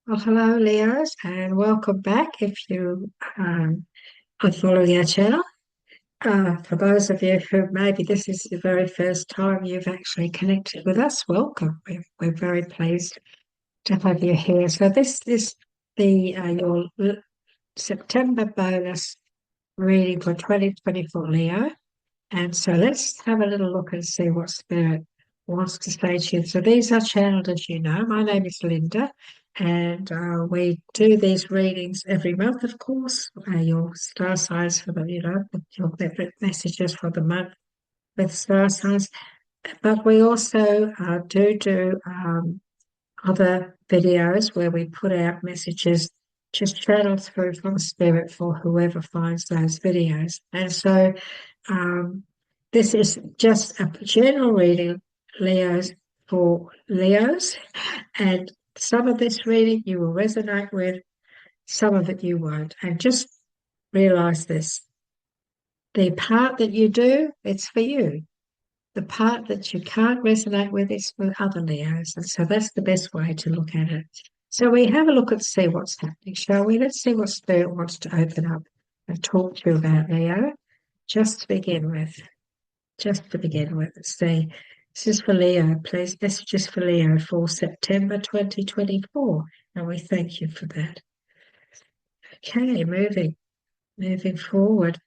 Well, hello, Leos, and welcome back if you are following our channel. For those of you who maybe this is the very first time you've actually connected with us, welcome. We're very pleased to have you here. So this is the September bonus reading for 2024 Leo. And so let's have a little look and see what Spirit wants to say to you. So these are channeled, as you know. My name is Linda, and we do these readings every month, of course. Your star signs for your messages for the month with star signs. But we also do other videos where we put out messages just channeled through from Spirit for whoever finds those videos. And so this is just a general reading, Leos, for Leos, and some of this reading you will resonate with, some of it you won't. And just realize this: the part that you do, it's for you. The part that you can't resonate with is for other Leos. And so that's the best way to look at it. So we have a look and see what's happening, shall we? Let's see what Spirit wants to open up and talk to you about, Leo. Just to begin with. Let's see. This is for Leo. Please, messages for Leo for September 2024. And we thank you for that. Okay, moving forward.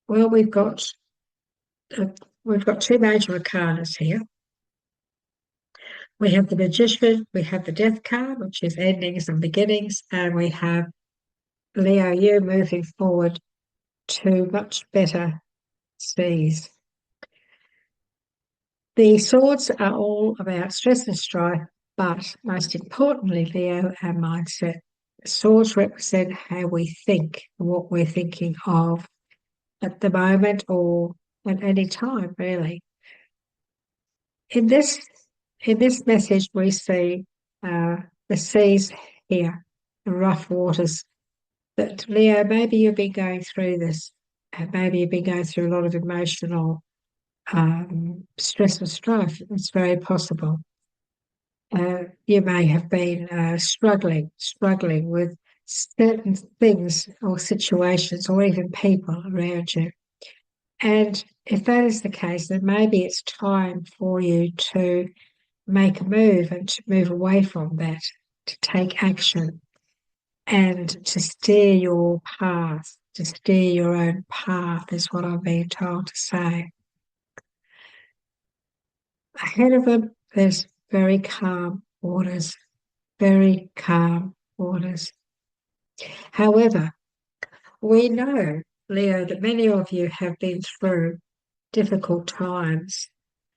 Well, we've got two major arcanas here. We have the Magician, we have the Death card, which is endings and beginnings, and we have Leo, you moving forward to much better seas. The swords are all about stress and strife, but most importantly, Leo, our mindset. The swords represent how we think, what we're thinking of at the moment or at any time, really. In this message, we see the seas here, the rough waters. That Leo, maybe you've been going through this, and maybe you've been going through a lot of emotional stress and strife. It's very possible. You may have been struggling with certain things or situations or even people around you. And if that is the case, then maybe it's time for you to make a move and to move away from that, to take action and to steer your path, to steer your own path is what I'm being told to say. Ahead of them, there's very calm waters, very calm waters. However, we know, Leo, that many of you have been through difficult times.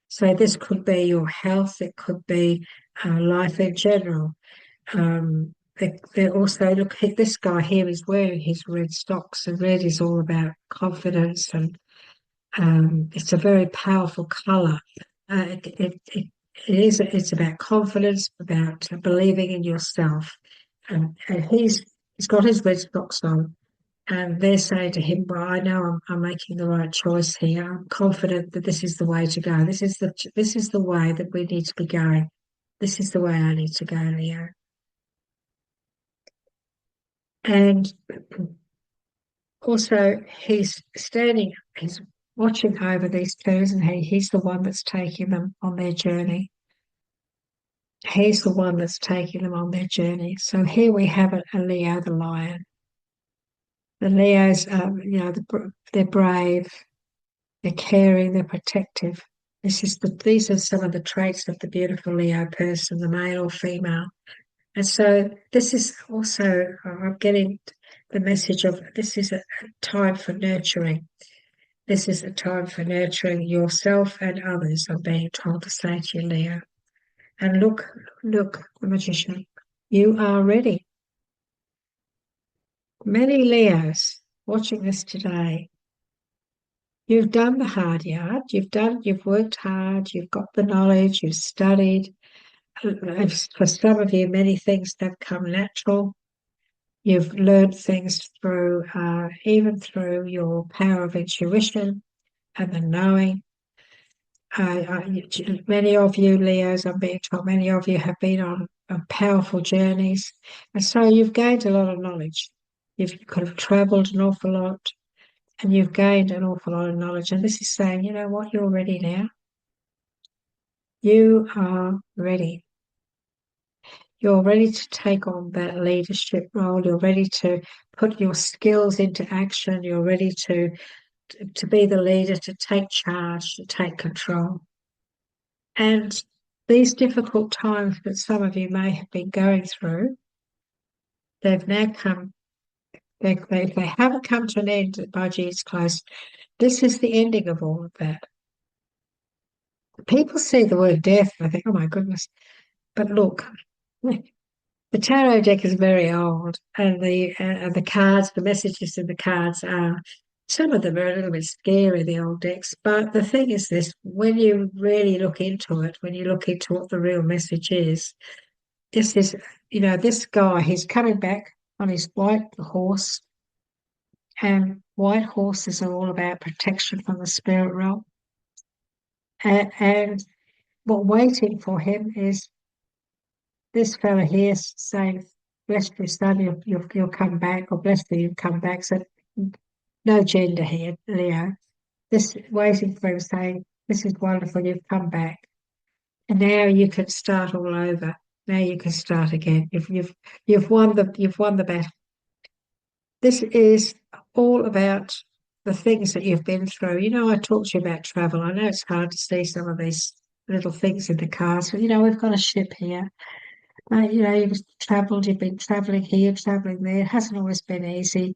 So this could be your health, it could be life in general. They also look. This guy here is wearing his red socks, and red is all about confidence, and it's a very powerful colour. It's about confidence, about believing in yourself, and he's got his red socks on, and they're saying to him, "Well, I know I'm making the right choice here. I'm confident that this is the way to go. This is the way that we need to be going. This is the way I need to go, Leo." And also, he's watching over these twos, and he's the one that's taking them on their journey. He's the one that's taking them on their journey. So here we have a Leo, the lion. The Leos, they're brave, they're caring, they're protective. These are some of the traits of the beautiful Leo person, the male or female. And so this is also, I'm getting the message of this is a time for nurturing. This is a time for nurturing yourself and others, I'm being told to say to you, Leo. And look, the magician, you are ready. Many Leos watching this today, you've done the hard yard, you've worked hard, you've got the knowledge, you've studied. For some of you, many things have come natural. You've learned things even through your power of intuition and the knowing. Many of you, Leos, I'm being told, many of you have been on powerful journeys. And so you've gained a lot of knowledge. You've kind of traveled an awful lot and you've gained an awful lot of knowledge. And this is saying, you know what, you're ready now. You are ready. You're ready to take on that leadership role. You're ready to put your skills into action. You're ready to be the leader, to take charge, to take control. And these difficult times that some of you may have been going through, they've now come, they haven't come to an end by G's close. This is the ending of all of that. People see the word death and they think, oh my goodness. But look, the tarot deck is very old, and the cards, the messages in the cards are, some of them are a little bit scary, the old decks. But the thing is this, when you really look into it, when you look into what the real message is, this is, this guy, he's coming back on his white horse, and white horses are all about protection from the spirit realm. And what waiting for him is this fella here saying, bless you, son, you'll come back, or bless you, you'll come back. So no gender here, Leo. This waiting for him saying, this is wonderful, you've come back. And now you can start all over. Now you can start again. You've won the battle. This is all about the things that you've been through. I talked to you about travel. I know it's hard to see some of these little things in the cars, but we've got a ship here. You've travelled, you've been travelling here, travelling there. It hasn't always been easy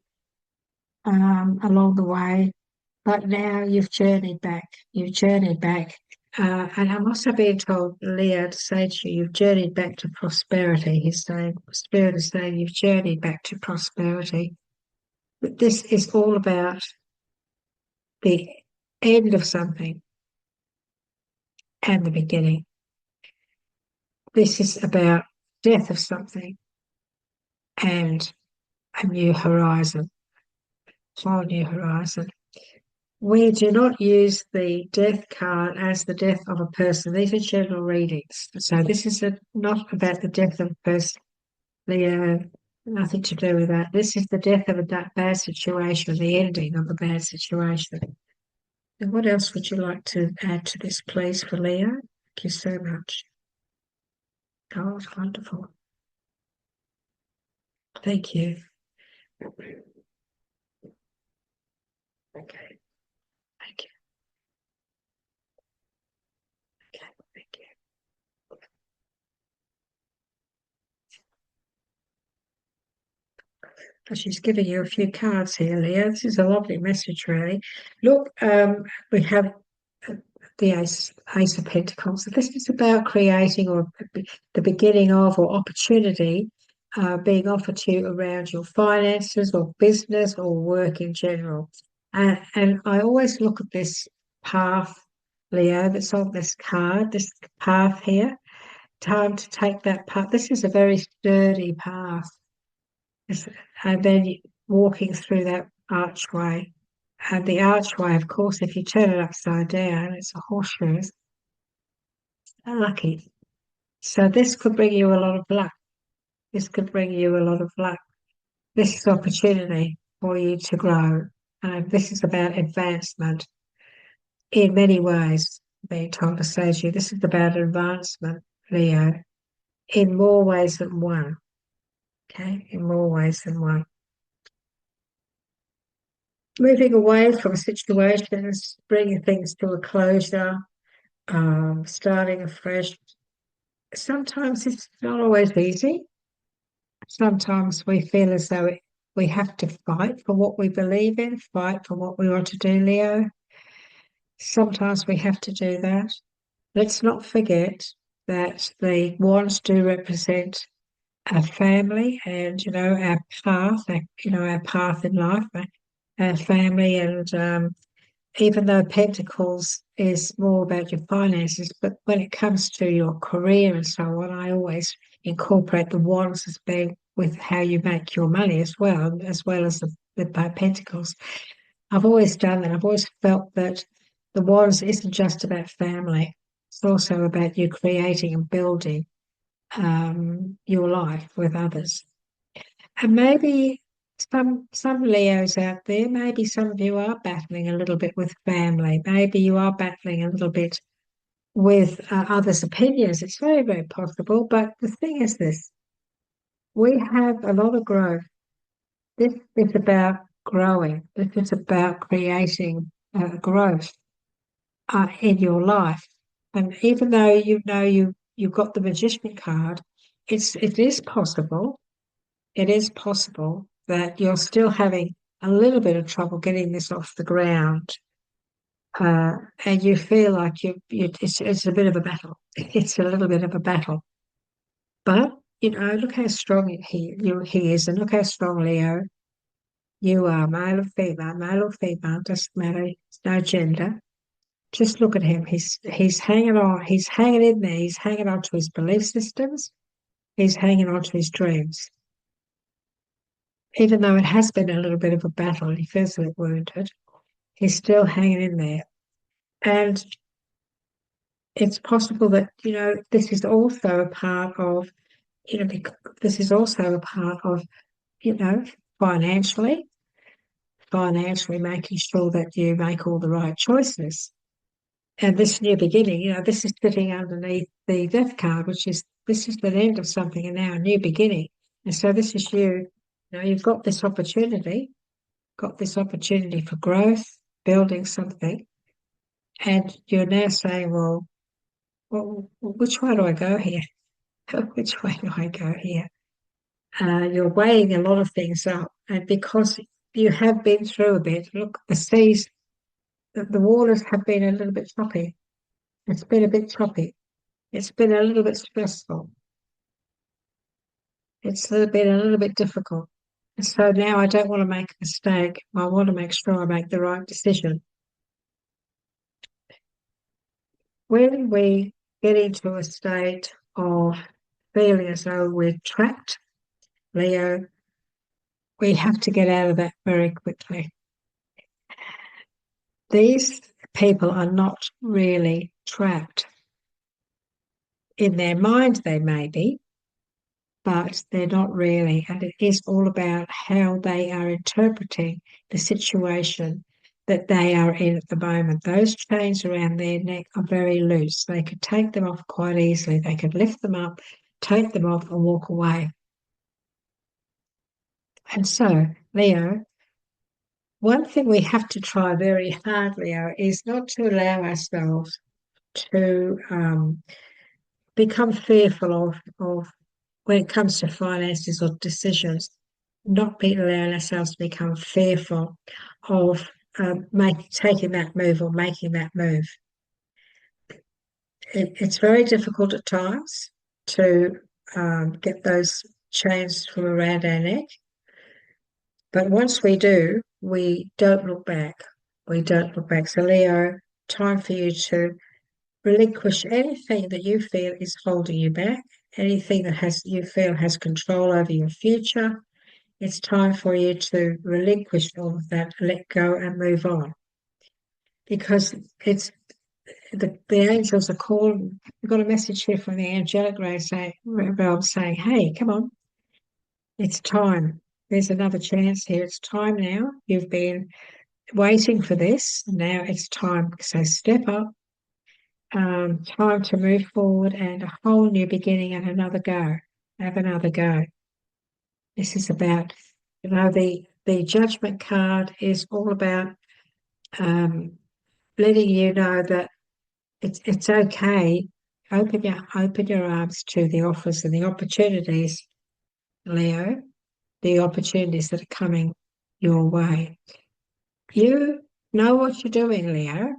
along the way, but now you've journeyed back. You've journeyed back. And I'm also being told, Leo, to say to you, you've journeyed back to prosperity. He's saying, Spirit is saying, you've journeyed back to prosperity. But this is all about the end of something and the beginning. This is about death of something and a new horizon, whole new horizon. We do not use the death card as the death of a person. These are general readings. So this is not about the death of a person. Nothing to do with that. This is the death of a bad situation, the ending of a bad situation. And what else would you like to add to this, please, for Leo? Thank you so much. Oh, it's wonderful. Thank you. Okay. Thank you. Okay, thank you. She's giving you a few cards here, Leo. This is a lovely message, really. Look, we have the Ace of Pentacles. This is about creating or the beginning of or opportunity being offered to you around your finances or business or work in general. And I always look at this path, Leo, that's on this card, this path here. Time to take that path. This is a very sturdy path. And then walking through that archway. And the archway, of course, if you turn it upside down, it's a horseshoe. Unlucky. So this could bring you a lot of luck. This could bring you a lot of luck. This is opportunity for you to grow. This is about advancement in many ways. Being told to say to you, this is about advancement, Leo, in more ways than one. Okay, in more ways than one. Moving away from situations, bringing things to a closure, starting afresh. Sometimes it's not always easy. Sometimes we feel as though we have to fight for what we believe in, fight for what we want to do, Leo. Sometimes we have to do that. Let's not forget that the wands do represent our family and, our path, our path in life, our family. And even though Pentacles is more about your finances, but when it comes to your career and so on, I always incorporate the wands as being with how you make your money as well as the Pentacles. I've always done that. I've always felt that the Wands isn't just about family. It's also about you creating and building your life with others. And maybe some Leos out there, maybe some of you are battling a little bit with family. Maybe you are battling a little bit with others' opinions. It's very, very possible. But the thing is this, we have a lot of growth. This is about growing. This is about creating growth in your life. And even though you've got the Magician card, it is possible. It is possible that you're still having a little bit of trouble getting this off the ground, and you feel like it's a bit of a battle. It's a little bit of a battle, but look how strong he is, and look how strong Leo you are, male or female, doesn't matter. It's no gender. Just look at him. He's hanging on. He's hanging in there. He's hanging on to his belief systems. He's hanging on to his dreams. Even though it has been a little bit of a battle, he feels a bit wounded. He's still hanging in there. And it's possible that, this is also a part of, this is also a part of, financially making sure that you make all the right choices. And this new beginning, this is sitting underneath the death card, this is the end of something and now a new beginning. And so this is you've got this opportunity for growth, building something. And you're now saying, well, which way do I go here? Which way do I go here? You're weighing a lot of things up. And because you have been through a bit, look, the seas, the waters have been a little bit choppy. It's been a bit choppy. It's been a little bit stressful. It's been a little bit difficult. And so now I don't want to make a mistake. I want to make sure I make the right decision. When we get into a state of feeling as though we're trapped, Leo, we have to get out of that very quickly. These people are not really trapped. In their mind, they may be, but they're not really. And it is all about how they are interpreting the situation that they are in at the moment. Those chains around their neck are very loose. They could take them off quite easily. They could lift them up, take them off, and walk away. And so, Leo, one thing we have to try very hard, Leo, is not to allow ourselves to become fearful of when it comes to finances or decisions, not be allowing ourselves to become fearful of taking that move or making that move. It's very difficult at times to get those chains from around our neck. But once we do, we don't look back. We don't look back. So, Leo, time for you to relinquish anything that you feel is holding you back, anything that you feel has control over your future. It's time for you to relinquish all of that, let go and move on. Because it's the angels are calling. We've got a message here from the angelic realm saying, hey, come on, it's time. There's another chance here. It's time now. You've been waiting for this. Now it's time. So step up. Time to move forward and a whole new beginning and another go. Have another go. This is about, the judgment card is all about letting you know that it's okay. Open your arms to the offers and the opportunities, Leo. The opportunities that are coming your way. You know what you're doing, Leo.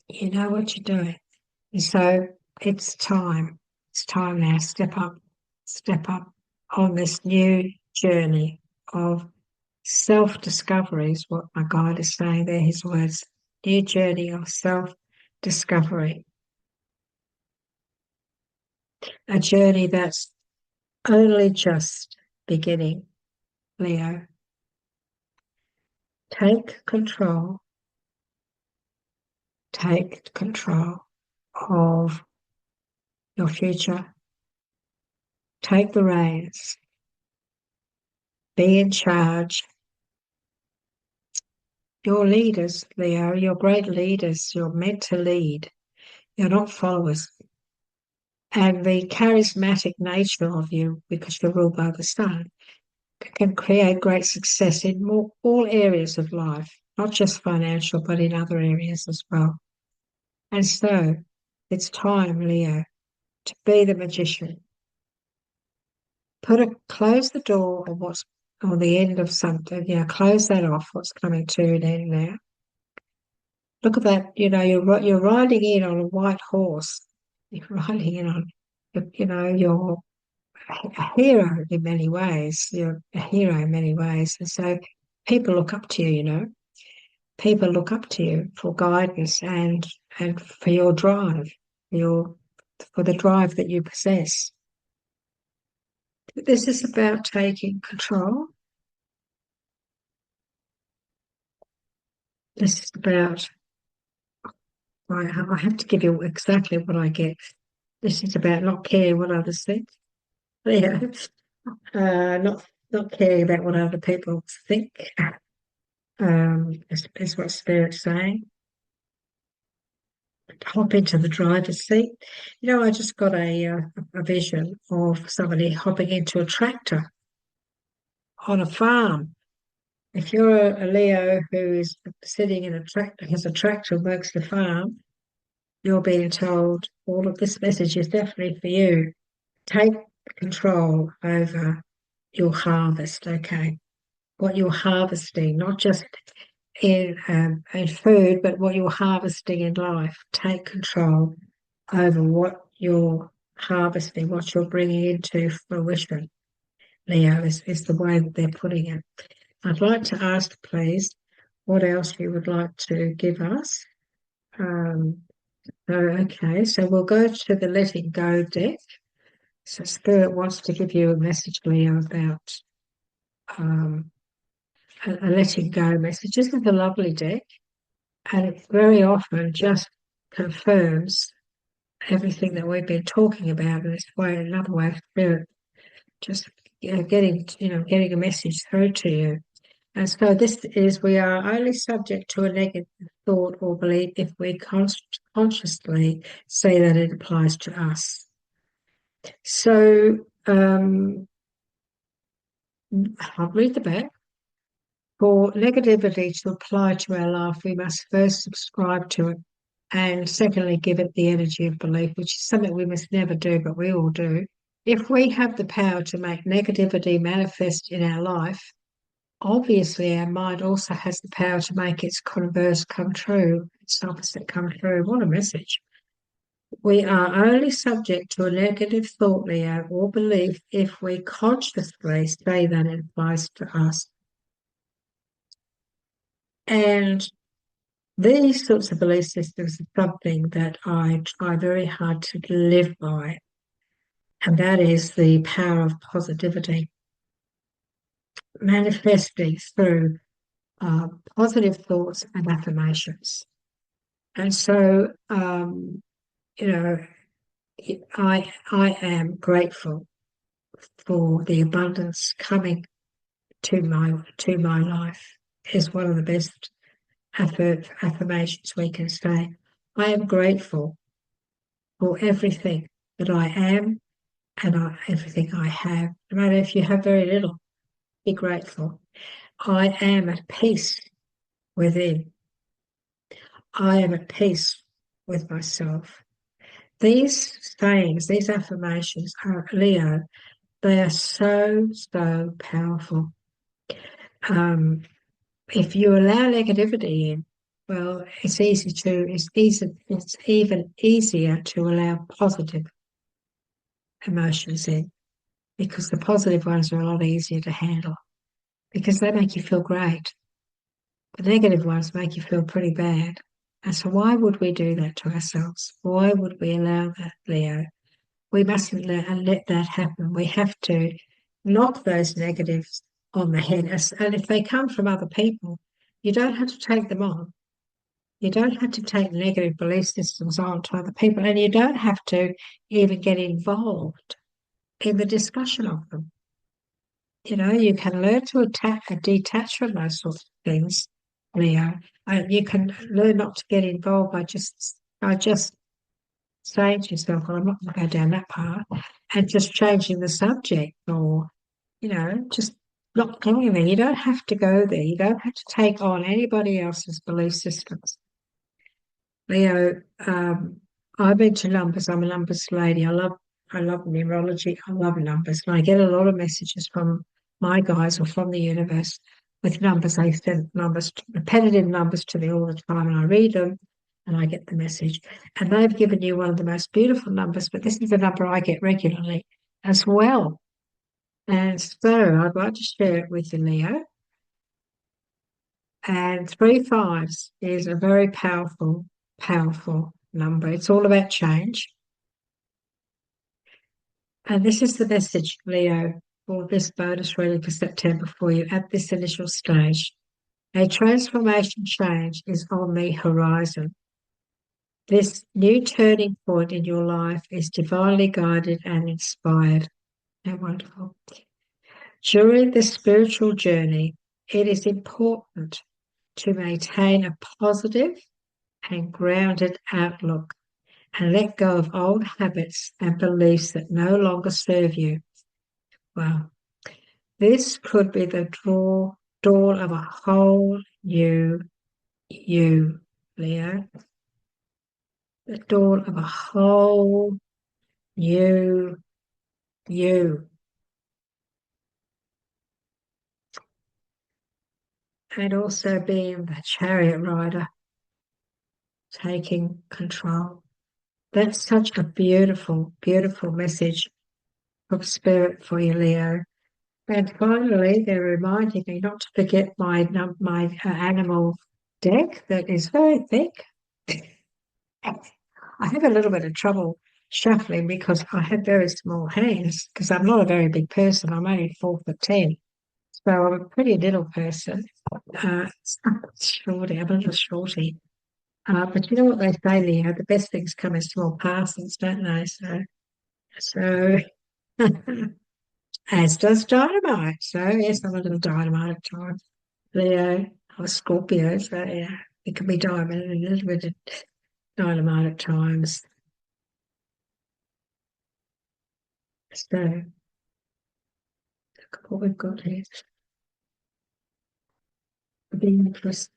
You know what you're doing. And so it's time. It's time now. Step up on this new journey of self-discovery is what my guide is saying there, his words. New journey of self-discovery. A journey that's only just beginning, Leo. Take control take control of your future. Take the reins. Be in charge. You're leaders, Leo. You're great leaders. You're meant to lead. You're not followers. And the charismatic nature of you, because you're ruled by the sun, can create great success in all areas of life, not just financial, but in other areas as well. And so it's time, Leo, to be the magician. Close the door on what's on the end of something, close that off, what's coming to an end now. Look at that, you're riding in on a white horse. You're riding in on, you're a hero in many ways. You're a hero in many ways. And so people look up to you, People look up to you for guidance and for your drive, for the drive that you possess. This is about taking control. This is about, I have to give you exactly what I get. This is about not caring what others think. Yeah. Not caring about what other people think. Is what Spirit's saying. Hop into the driver's seat. I just got a vision of somebody hopping into a tractor on a farm. If you're a Leo who is sitting in a tractor, has a tractor, works the farm, you're being told all of this message is definitely for you. Take control over your harvest, okay? What you're harvesting, not just in food, but what you're harvesting in life. Take control over what you're harvesting, what you're bringing into fruition. Leo is the way that they're putting it. I'd like to ask, please, what else you would like to give us. Okay, so we'll go to the Letting Go deck. So Spirit wants to give you a message, Leo, about a letting go message. This is a lovely deck, and it very often just confirms everything that we've been talking about in this way, another way of Spirit, just getting a message through to you. And so this is, we are only subject to a negative thought or belief if we consciously say that it applies to us. So I'll read the back. For negativity to apply to our life, we must first subscribe to it, and secondly, give it the energy of belief, which is something we must never do, but we all do. If we have the power to make negativity manifest in our life, obviously our mind also has the power to make its converse come true, its opposite come true. What a message. We are only subject to a negative thought, Leo, or belief if we consciously say that it applies to us. And these sorts of belief systems are something that I try very hard to live by, and that is the power of positivity, manifesting through positive thoughts and affirmations. And so, I am grateful for the abundance coming to my life. Is one of the best affirmations we can say. I am grateful for everything that I am and everything I have. No matter if you have very little, be grateful. I am at peace within. I am at peace with myself. These sayings, these affirmations are, Leo, they are so, so powerful. If you allow negativity in, well, it's even easier to allow positive emotions in, because the positive ones are a lot easier to handle because they make you feel great. The negative ones make you feel pretty bad. And so why would we do that to ourselves? Why would we allow that, Leo? We mustn't let that happen. We have to knock those negatives on the head. And if they come from other people, you don't have to take them on. You don't have to take negative belief systems on to other people, and you don't have to even get involved in the discussion of them. You can learn to detach from those sorts of things, Leo. You can learn not to get involved by just saying to yourself, "Well, I'm not going to go down that path," and just changing the subject, or just not going there. You don't have to go there. You don't have to take on anybody else's belief systems. Leo, I'm into numbers. I'm a numbers lady. I love numerology. I love numbers. And I get a lot of messages from my guys or from the universe with numbers. They send numbers, repetitive numbers to me all the time, and I read them and I get the message. And they've given you one of the most beautiful numbers, but this is a number I get regularly as well. And so I'd like to share it with you, Leo. And three fives is a very powerful, powerful number. It's all about change. And this is the message, Leo, for this bonus reading for September for you at this initial stage. A transformation change is on the horizon. This new turning point in your life is divinely guided and inspired. How wonderful. During this spiritual journey, it is important to maintain a positive and grounded outlook and let go of old habits and beliefs that no longer serve you. Wow. This could be the dawn of a whole new you, Leo. The dawn of a whole new you. And also being the chariot rider, taking control. That's such a beautiful, beautiful message from Spirit for you, Leo. And finally, they're reminding me not to forget my animal deck that is very thick. I have a little bit of trouble shuffling because I have very small hands because I'm not a very big person. I'm only 4'10". So I'm a pretty little person. Shorty, I'm a little shorty. But you know what they say, Leo, the best things come in small parcels, don't they? So as does dynamite. So yes, I'm a little dynamite at times. Leo, I'm a Scorpio, so yeah, it can be diamond and a little bit of dynamite at times. So look at what we've got here. The Empress.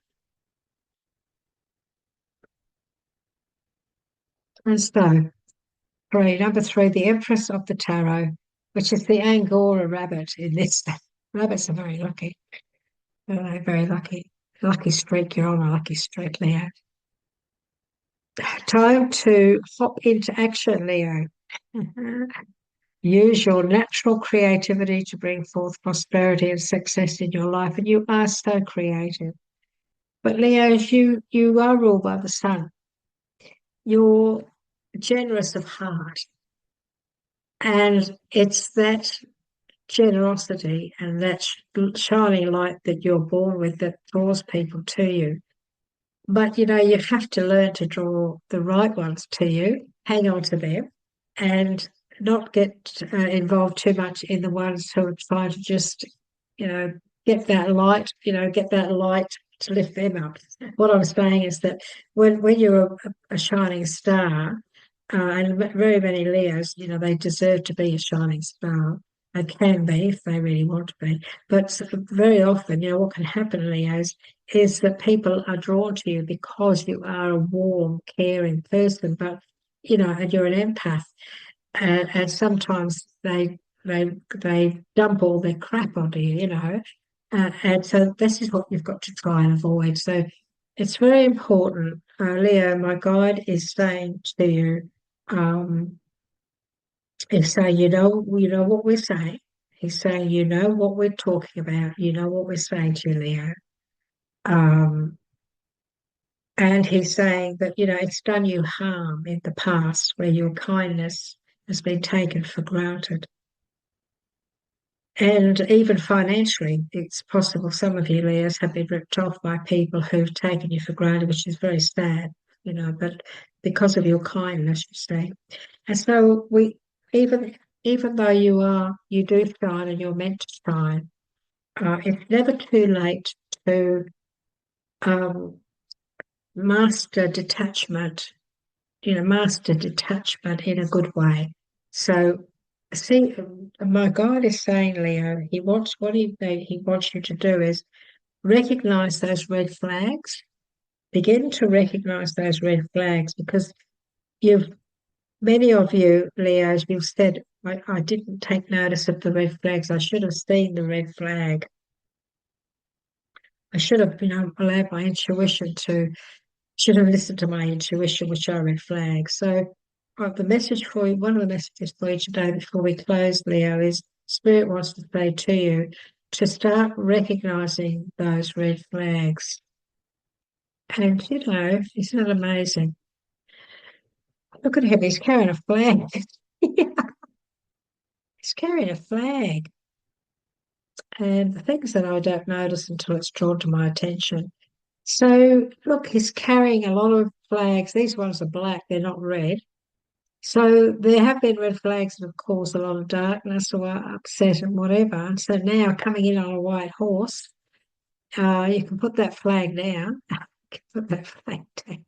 And so, number three, the Empress of the Tarot, which is the Angora rabbit in this. Rabbits are very lucky. They're very lucky. Lucky streak, you're on a lucky streak, Leo. Time to hop into action, Leo. Use your natural creativity to bring forth prosperity and success in your life, and you are so creative. But Leo, you are ruled by the sun. You're generous of heart, and it's that generosity and that shining light that you're born with that draws people to you. But you have to learn to draw the right ones to you, hang on to them, and not get involved too much in the ones who are trying to just, you know, get that light to lift them up. What I'm saying is that when you're a shining star, and very many Leos, they deserve to be a shining star. They can be if they really want to be. But very often, what can happen, Leos, is that people are drawn to you because you are a warm, caring person, but and you're an empath, and sometimes they dump all their crap onto you, and so this is what you've got to try and avoid. So it's very important, Leo. My guide is saying to you, he's saying, you know what we're saying. He's saying, you know what we're talking about. You know what we're saying to you, Leo. Um, and he's saying that, it's done you harm in the past where your kindness has been taken for granted. And even financially, it's possible some of you Leos have been ripped off by people who've taken you for granted, which is very sad, but because of your kindness, you say. And so even even though you do shine and you're meant to shine, it's never too late to um, master detachment, master detachment in a good way. So, see, my guide is saying, Leo, he wants you to do is recognize those red flags. Begin to recognize those red flags because you've many of you, Leos, you've said, I didn't take notice of the red flags. I should have seen the red flag. I should have, allowed my intuition to should have listened to my intuition, which are red flags. So, the message for you, one of the messages for you today before we close, Leo, is Spirit wants to say to you to start recognizing those red flags. And, isn't it amazing? Look at him, he's carrying a flag. He's carrying a flag. And the things that I don't notice until it's drawn to my attention. So, look, he's carrying a lot of flags. These ones are black, they're not red. So there have been red flags that have caused a lot of darkness or upset and whatever. And so now coming in on a white horse, you can put that flag down. You can put that flag down.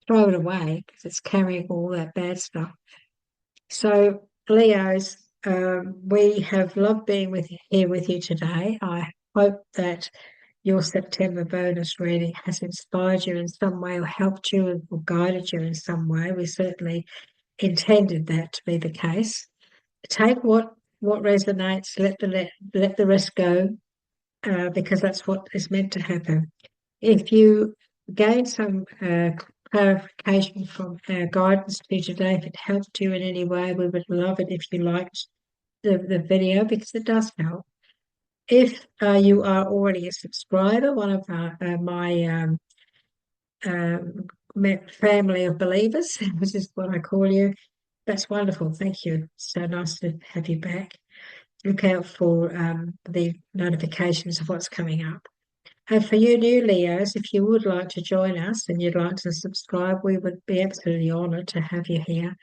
Throw it away because it's carrying all that bad stuff. So Leos, we have loved being here with you today. I hope that your September bonus reading has inspired you in some way or helped you or guided you in some way. We certainly intended that to be the case. Take what resonates, let the rest go, because that's what is meant to happen. If you gain some clarification from our guidance to you today, if it helped you in any way, we would love it if you liked the video because it does help. If you are already a subscriber, one of my family of believers, which is what I call you, that's wonderful. Thank you. So nice to have you back. Look out for the notifications of what's coming up. And for you new Leos, if you would like to join us and you'd like to subscribe, we would be absolutely honoured to have you here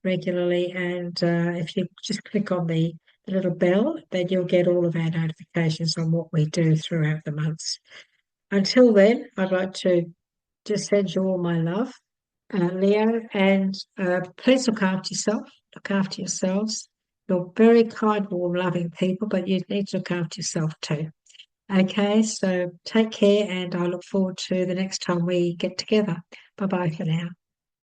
regularly. And if you just click on the little bell, then you'll get all of our notifications on what we do throughout the months. Until then, I'd like to just send you all my love, Leo, and please look after yourself, look after yourselves. You're very kind, warm, loving people, but you need to look after yourself too. Okay, so take care, and I look forward to the next time we get together. Bye bye for now.